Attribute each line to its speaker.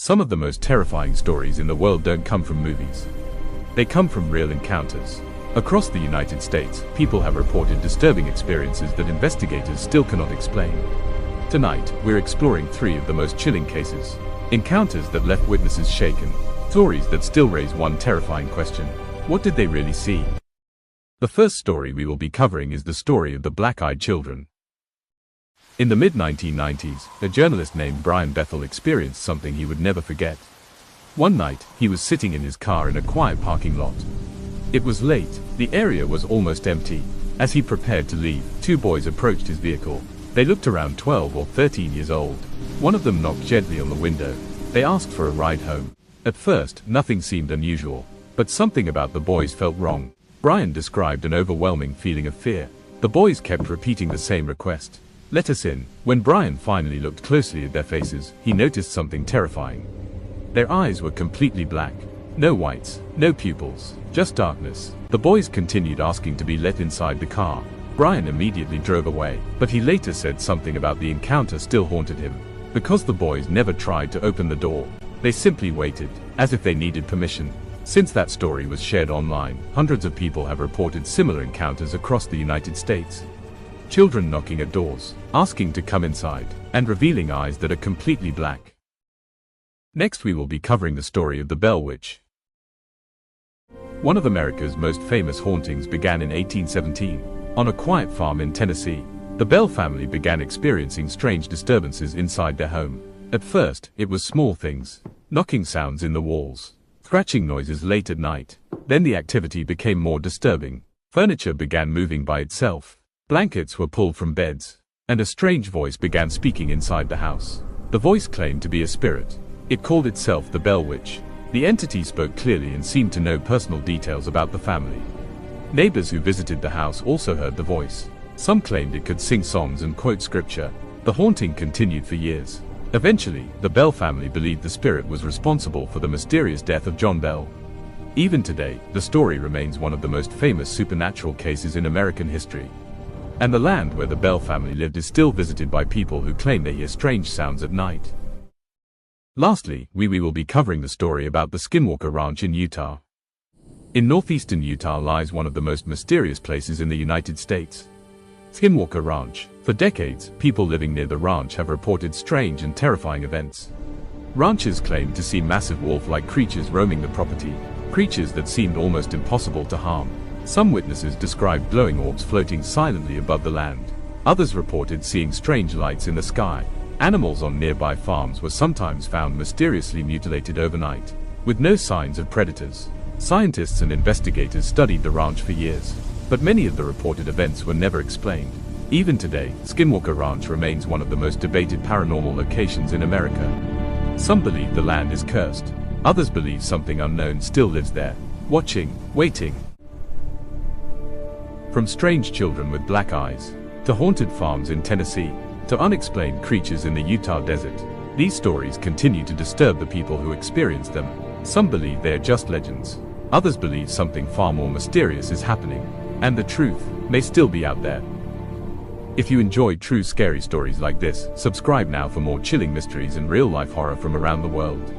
Speaker 1: Some of the most terrifying stories in the world don't come from movies. They come from real encounters. Across the United States, people have reported disturbing experiences that investigators still cannot explain. Tonight, we're exploring 3 of the most chilling cases. Encounters that left witnesses shaken. Stories that still raise one terrifying question. What did they really see? The first story we will be covering is the story of the black-eyed children. In the mid-1990s, a journalist named Brian Bethel experienced something he would never forget. One night, he was sitting in his car in a quiet parking lot. It was late, the area was almost empty. As he prepared to leave, 2 boys approached his vehicle. They looked around 12 or 13 years old. One of them knocked gently on the window. They asked for a ride home. At first, nothing seemed unusual, but something about the boys felt wrong. Brian described an overwhelming feeling of fear. The boys kept repeating the same request. "Let us in." When Brian finally looked closely at their faces, he noticed something terrifying. Their eyes were completely black. No whites, no pupils, just darkness. The boys continued asking to be let inside the car. Brian immediately drove away, but he later said something about the encounter still haunted him. Because the boys never tried to open the door, they simply waited, as if they needed permission. Since that story was shared online, hundreds of people have reported similar encounters across the United States. Children knocking at doors, asking to come inside, and revealing eyes that are completely black. Next we will be covering the story of the Bell Witch. One of America's most famous hauntings began in 1817. On a quiet farm in Tennessee, the Bell family began experiencing strange disturbances inside their home. At first, it was small things, knocking sounds in the walls, scratching noises late at night. Then the activity became more disturbing. Furniture began moving by itself. Blankets were pulled from beds, and a strange voice began speaking inside the house. The voice claimed to be a spirit. It called itself the Bell Witch. The entity spoke clearly and seemed to know personal details about the family. Neighbors who visited the house also heard the voice. Some claimed it could sing songs and quote scripture. The haunting continued for years. Eventually, the Bell family believed the spirit was responsible for the mysterious death of John Bell. Even today, the story remains one of the most famous supernatural cases in American history. And the land where the Bell family lived is still visited by people who claim they hear strange sounds at night. Lastly, we will be covering the story about the Skinwalker Ranch in Utah. In northeastern Utah lies one of the most mysterious places in the United States. Skinwalker Ranch. For decades, people living near the ranch have reported strange and terrifying events. Ranchers claim to see massive wolf-like creatures roaming the property, creatures that seemed almost impossible to harm. Some witnesses described glowing orbs floating silently above the land. Others reported seeing strange lights in the sky. Animals on nearby farms were sometimes found mysteriously mutilated overnight, with no signs of predators. Scientists and investigators studied the ranch for years, but many of the reported events were never explained. Even today, Skinwalker Ranch remains one of the most debated paranormal locations in America. Some believe the land is cursed. Others believe something unknown still lives there, watching, waiting. From strange children with black eyes, to haunted farms in Tennessee, to unexplained creatures in the Utah desert, these stories continue to disturb the people who experience them. Some believe they are just legends. Others believe something far more mysterious is happening, and the truth may still be out there. If you enjoy true scary stories like this, subscribe now for more chilling mysteries and real-life horror from around the world.